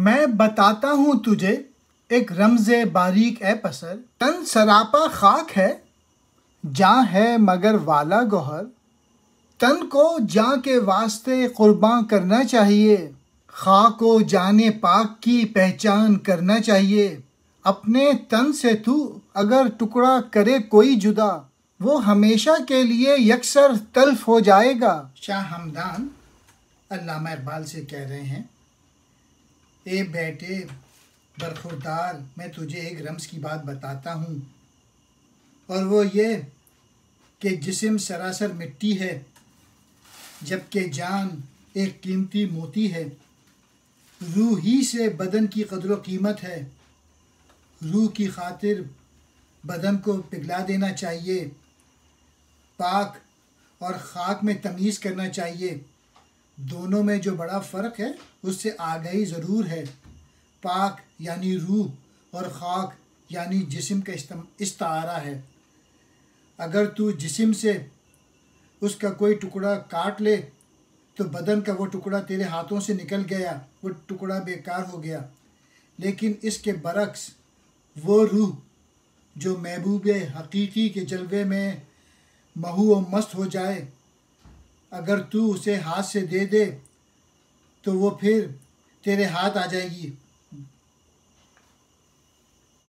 मैं बताता हूँ तुझे एक रमज़े बारीक ए पसर, तन सरापा खाक है, जाँ है मगर वाला गौहर। तन को जाँ के वास्ते कुर्बान करना चाहिए, खाक को जाने पाक की पहचान करना चाहिए। अपने तन से तू अगर टुकड़ा करे कोई जुदा, वो हमेशा के लिए यकसर तल्फ हो जाएगा। शाह हमदान अल्लामा इकबाल से कह रहे हैं, ए बेटे बरखुरदार, मैं तुझे एक रम्ज़ की बात बताता हूँ, और वो ये कि जिस्म सरासर मिट्टी है, जबकि जान एक कीमती मोती है। रूह ही से बदन की कदर व कीमत है। रूह की खातिर बदन को पिघला देना चाहिए। पाक और खाक में तमीज़ करना चाहिए। दोनों में जो बड़ा फ़र्क है उससे आगाही ज़रूर है। पाक यानी रूह और खाक यानी जिस्म का इस्तारा है। अगर तू जिस्म से उसका कोई टुकड़ा काट ले तो बदन का वो टुकड़ा तेरे हाथों से निकल गया, वो टुकड़ा बेकार हो गया। लेकिन इसके बरक्स वो रूह जो महबूब हकीकी के जलवे में महू व मस्त हो जाए, अगर तू उसे हाथ से दे दे तो वो फिर तेरे हाथ आ जाएगी